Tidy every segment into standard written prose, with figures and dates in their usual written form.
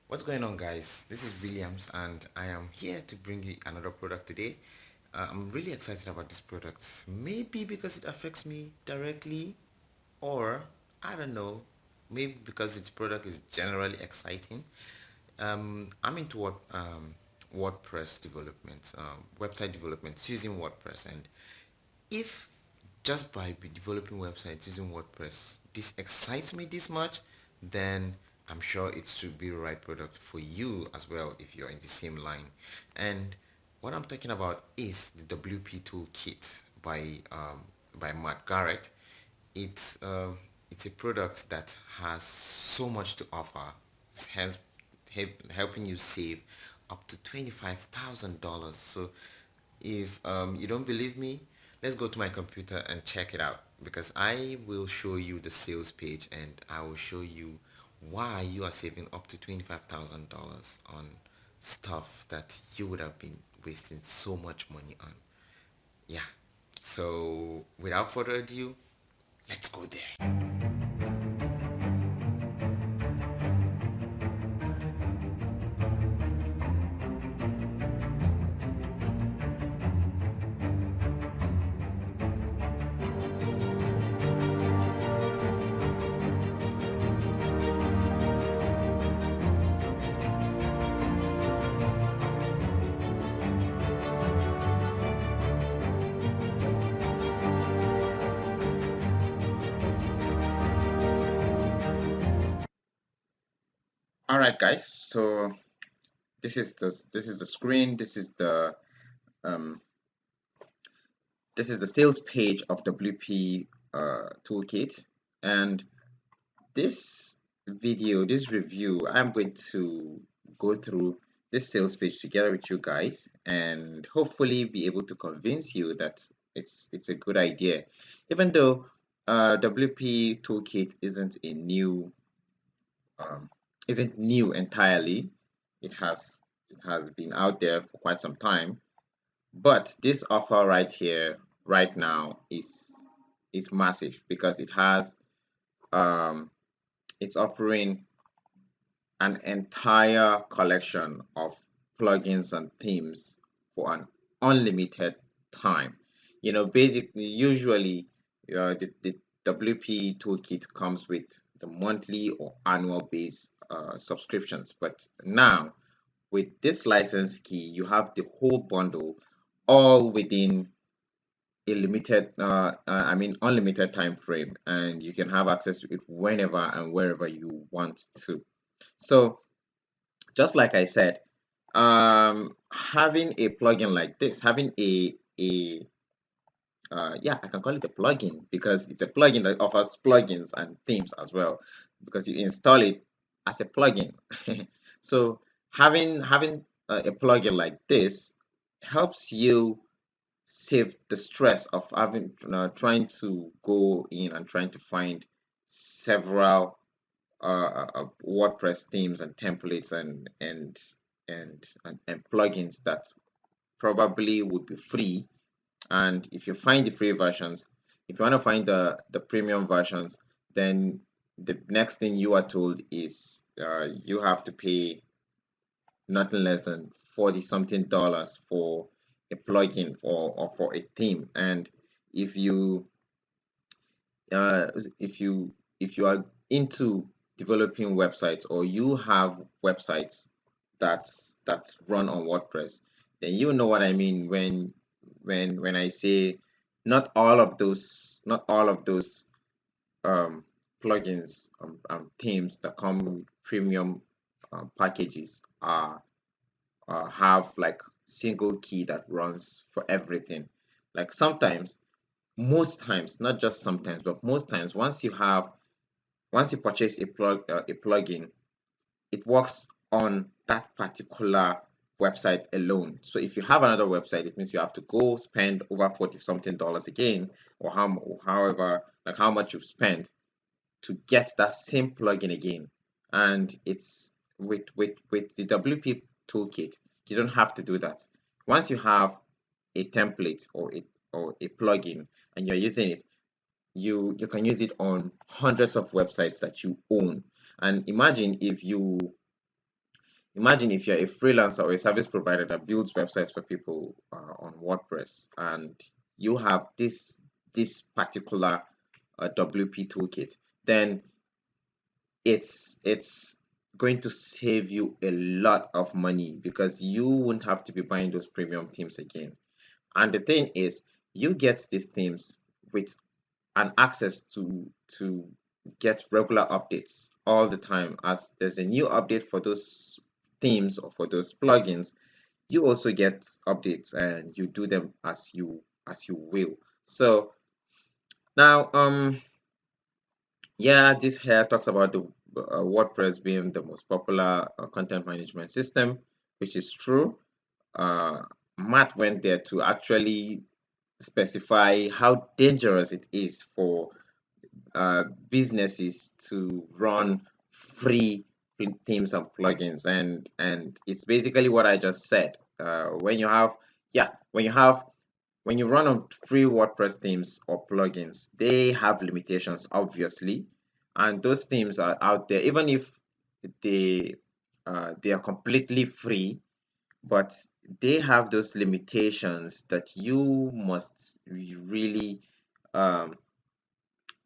What's going on, guys? This is Williams, and I am here to bring you another product today. I'm really excited about this product, maybe because it affects me directly, or I don't know, maybe because its product is generally exciting. I'm into WordPress development, website development using WordPress, and if just by developing websites using WordPress this excites me this much, then I'm sure it should be the right product for you as well if you're in the same line. And what I'm talking about is the WP Toolkit by Matt Garrett. It's uh, it's a product that has so much to offer. It has helping you save up to $25,000. So if you don't believe me, let's go to my computer and check it out, because I will show you the sales page and I will show you why you are saving up to $25,000 on stuff that you would have been wasting so much money on. Yeah. So without further ado, let's go there. All right, guys. So this is the screen. Um, this is the sales page of WP Toolkit, and this this review, I'm going to go through this sales page together with you guys, and hopefully be able to convince you that it's a good idea, even though WP Toolkit um, isn't new entirely. It has been out there for quite some time, but this offer right here, right now, is massive because um, it's offering an entire collection of plugins and themes for an unlimited time. Basically, usually, the WP Toolkit comes with the monthly or annual based subscriptions, but now with this license key, you have the whole bundle all within a unlimited time frame, and you can have access to it whenever and wherever you want to. So just like I said, having a plugin like this, having a yeah, I can call it a plugin because it's a plugin that offers plugins and themes as well, because you install it as a plugin. So having a plugin like this helps you save the stress of having trying to go in and trying to find several WordPress themes and templates and plugins that probably would be free. And if you find the free versions, if you want to find the premium versions, then the next thing you are told is you have to pay nothing less than 40 something dollars for a plugin or for a theme. And if you uh, if you if you are into developing websites, or you have websites that run on WordPress, then you know what I mean when I say not all of those um, plugins themes that come with premium packages have like single key that runs for everything. Like sometimes, most times, not just sometimes, but most times, once you purchase a plugin, it works on that particular website alone. So if you have another website, it means you have to go spend over 40 something dollars again, or however, like how much you've spent to get that same plugin again. And it's with the WP toolkit, you don't have to do that. Once you have a template or a plugin and you're using it, you can use it on hundreds of websites that you own. And imagine imagine if you're a freelancer or a service provider that builds websites for people on WordPress, and you have this particular WP toolkit, then it's going to save you a lot of money because you won't have to be buying those premium themes again. And the thing is, you get these themes with an access to get regular updates all the time. As there's a new update for those themes or for those plugins, you also get updates and you do them as you will. So now yeah, this here talks about the WordPress being the most popular content management system, which is true. uh, Matt went there to actually specify how dangerous it is for businesses to run free themes and plugins, and it's basically what I just said. When you have, yeah, when you run on free WordPress themes or plugins, they have limitations, obviously, and those themes are out there, even if they they are completely free, but they have those limitations that you must really um,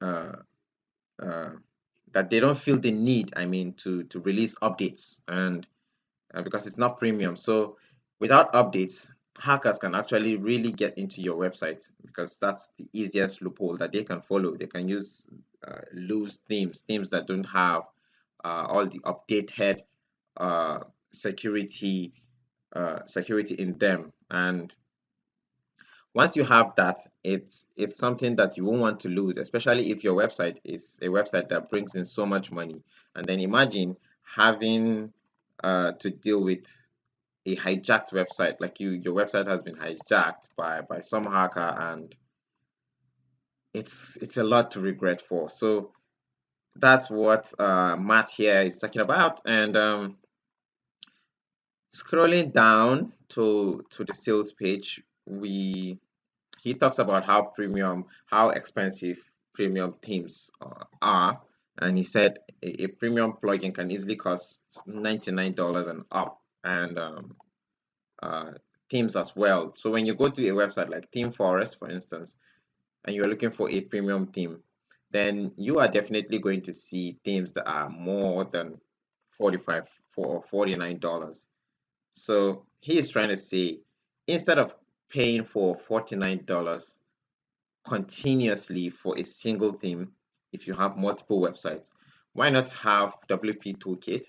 uh, uh, that they don't feel the need, I mean, to release updates, and because it's not premium. So without updates, hackers can actually really get into your website, because that's the easiest loophole that they can follow. They can use loose themes that don't have all the updated uh, security security in them. And once you have that, it's something that you won't want to lose, especially if your website is a website that brings in so much money. And then imagine having to deal with a hijacked website, like your website has been hijacked by some hacker, and it's a lot to regret for. So that's what Matt here is talking about. And scrolling down to the sales page, we he talks about how expensive premium themes are, and he said a premium plugin can easily cost $99 and up, and uh, themes as well. So when you go to a website like Theme Forest, for instance, and you're looking for a premium theme, then you are definitely going to see themes that are more than 45 for $49. So he is trying to say, instead of paying for $49 continuously for a single theme, if you have multiple websites, why not have WP Toolkit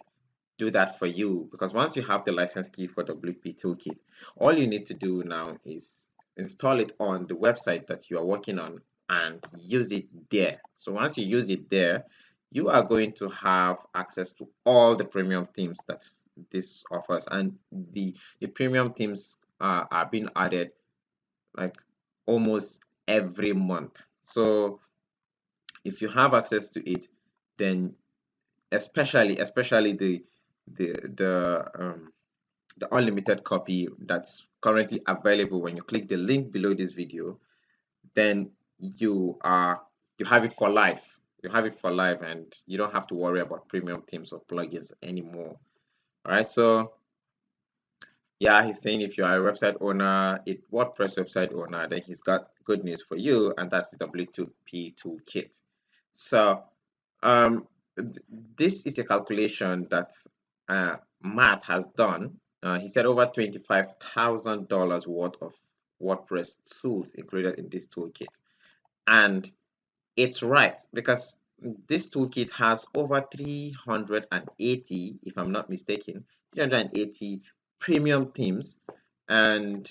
do that for you? Because once you have the license key for WP Toolkit, all you need to do now is install it on the website that you are working on and use it there. So once you use it there, you are going to have access to all the premium themes that this offers, and the premium themes are being added like almost every month. So if you have access to it, then especially the the um, the unlimited copy that's currently available, when you click the link below this video, then you have it for life. You have it for life, and you don't have to worry about premium themes or plugins anymore. All right, so yeah, he's saying if you are a website owner, a WordPress website owner, then he's got good news for you, and that's the W2P toolkit. So, um, this is a calculation that Matt has done. He said over $25,000 worth of WordPress tools included in this toolkit, and it's right, because this toolkit has over 380, if I'm not mistaken, 380 premium themes, and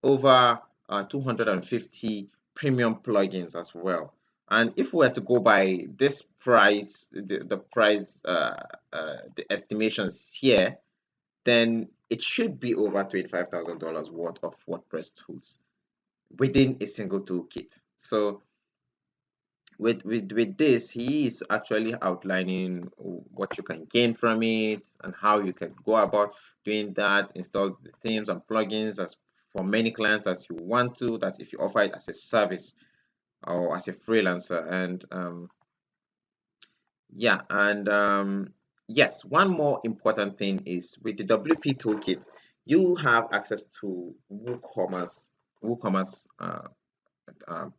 over 250 premium plugins as well. And if we were to go by this price, the price, the estimations here, then it should be over $25,000 worth of WordPress tools within a single toolkit. So with this, he is actually outlining what you can gain from it and how you can go about doing that. Install the themes and plugins as for many clients as you want to. That's if you offer it as a service or as a freelancer. And yeah, and yes, one more important thing is with the WP Toolkit, you have access to WooCommerce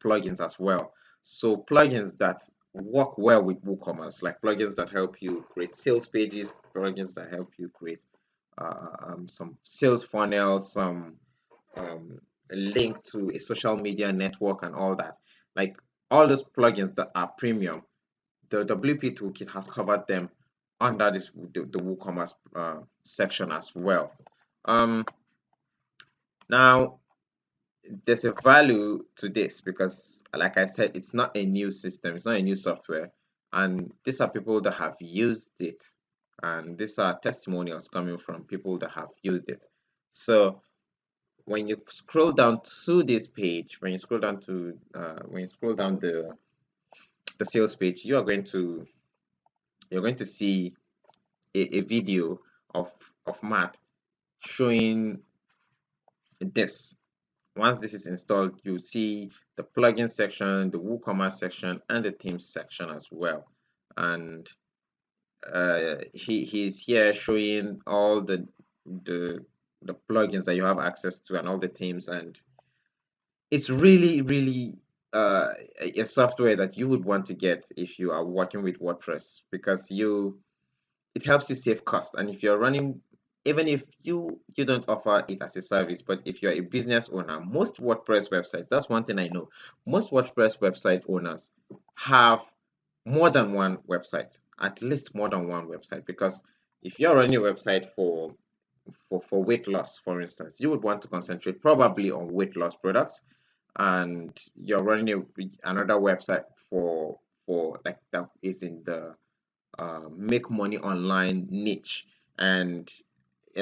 plugins as well. So plugins that work well with WooCommerce, like plugins that help you create sales pages, plugins that help you create some sales funnels, some a link to a social media network, and all that. Like all those plugins that are premium, the WP Toolkit has covered them under the WooCommerce section as well. Um, Now, there's a value to this because, like I said, it's not a new system, it's not a new software, and these are people that have used it, and these are testimonials coming from people that have used it. So when you scroll down to this page, when you scroll down the sales page, you're going to see a video of Matt showing this. Once this is installed, you see the plugin section, the WooCommerce section, and the themes section as well. And he's here showing all the the plugins that you have access to and all the themes, and it's really a software that you would want to get if you are working with WordPress, because it helps you save cost. And if you're running, even if you don't offer it as a service, but if you're a business owner, most WordPress websites, that's one thing I know, most WordPress website owners have more than one website, at least more than one website. Because if you're running a website for weight loss, for instance, you would want to concentrate probably on weight loss products, and you're running another website for like that is in the make money online niche. And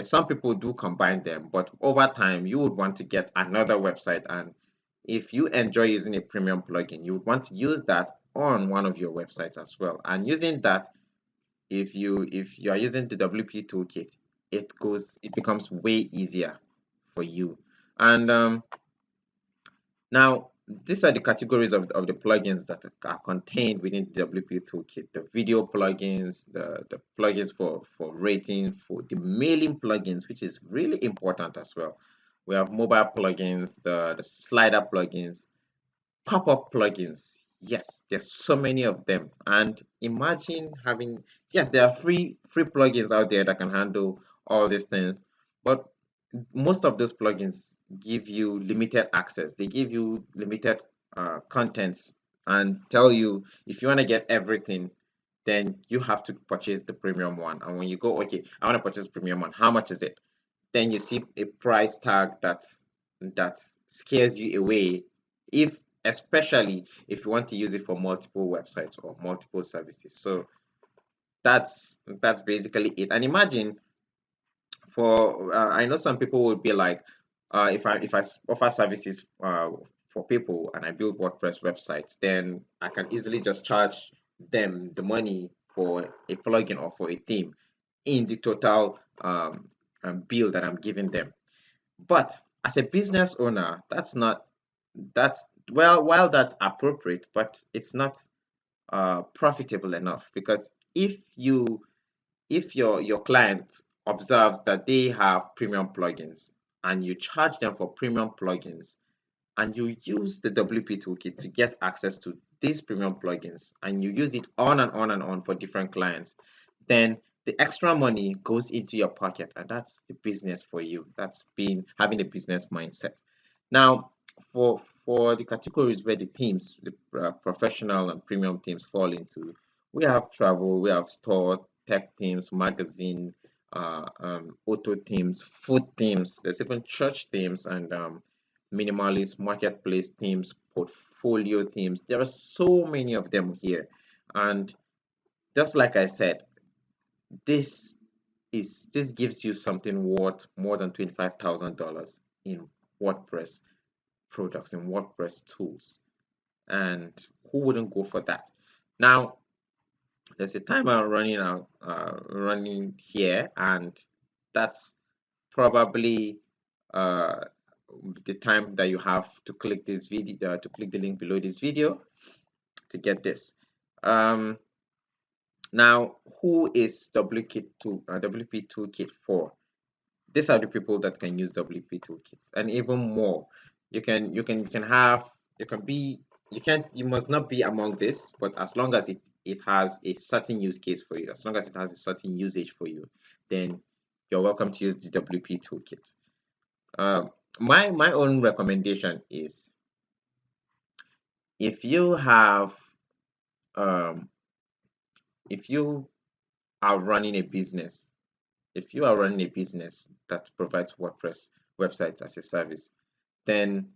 some people do combine them, but over time you would want to get another website. And if you enjoy using a premium plugin, you would want to use that on one of your websites as well. And using that, if you are using the WP toolkit, it becomes way easier for you. And now, these are the categories of the plugins that are contained within the WP Toolkit. The video plugins, the plugins for rating, for the mailing plugins, which is really important as well. We have mobile plugins, the slider plugins, pop-up plugins. Yes, there's so many of them. And imagine having, yes, there are free plugins out there that can handle all these things, but most of those plugins give you limited access. They give you limited contents and tell you if you want to get everything, then you have to purchase the premium one. And when you go, okay, I want to purchase premium one, how much is it? Then you see a price tag that scares you away, if especially if you want to use it for multiple websites or multiple services. So that's basically it. And imagine, for I know some people would be like, if I offer services for people and I build WordPress websites, then I can easily just charge them the money for a plugin or for a theme in the total bill that I'm giving them. But as a business owner, that's well, while that's appropriate, but it's not profitable enough. Because if your client observes that they have premium plugins and you charge them for premium plugins, and you use the WP toolkit to get access to these premium plugins, and you use it on and on and on for different clients, then the extra money goes into your pocket, and that's the business for you. That's being having a business mindset. Now, for the categories where the themes, the professional and premium themes fall into, we have travel, we have store, tech themes, magazine, auto themes, food themes. There's even church themes, and minimalist marketplace themes, portfolio themes. There are so many of them here. And just like I said, this this gives you something worth more than $25,000 in WordPress products and WordPress tools. And who wouldn't go for that? Now, there's a timer running out, running here, and that's probably uh, the time that you have to click this video, to click the link below this video to get this. Um, Now, who is WP Toolkit for? These are the people that can use WP Toolkits, and even more. You can have you can be you must not be among this, but as long as it has a certain use case for you, as long as it has a certain usage for you, then you're welcome to use the WP Toolkit. Um, my own recommendation is, if you have um, if you are running a business, if you are running a business that provides WordPress websites as a service, then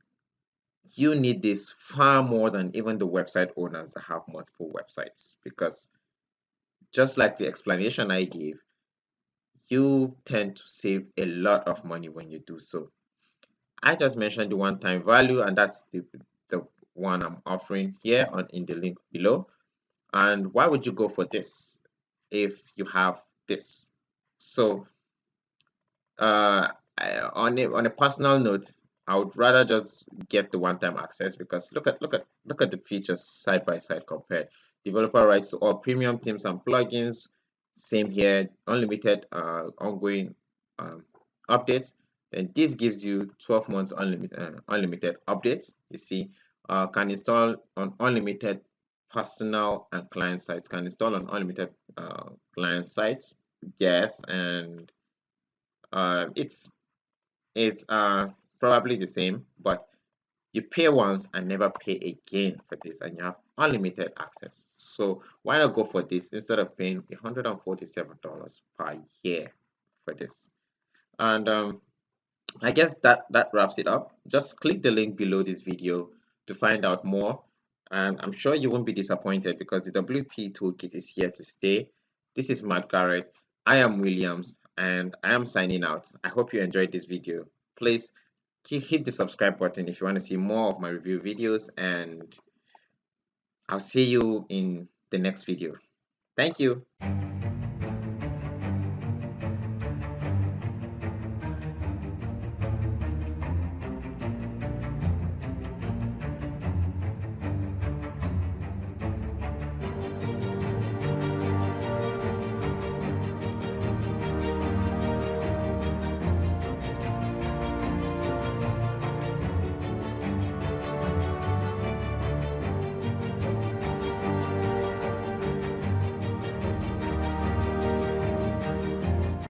you need this far more than even the website owners that have multiple websites, because just like the explanation I gave, you tend to save a lot of money when you do so. I just mentioned the one-time value, and that's the one I'm offering here on in the link below. And why would you go for this if you have this? So on a personal note, I would rather just get the one-time access, because look at the features side by side compared. Developer rights to all premium themes and plugins, same here. Unlimited ongoing um, updates. And this gives you 12 months unlimited updates. You see, can install on unlimited personal and client sites. Can install on unlimited client sites. Yes, and it's probably the same, but you pay once and never pay again for this, and you have unlimited access. So why not go for this instead of paying $147 per year for this? And I guess that wraps it up. Just click the link below this video to find out more, and I'm sure you won't be disappointed, because the WP Toolkit is here to stay. This is Matt Garrett. I am Williams, and I am signing out. I hope you enjoyed this video. Please hit the subscribe button if you want to see more of my review videos, and I'll see you in the next video. Thank you.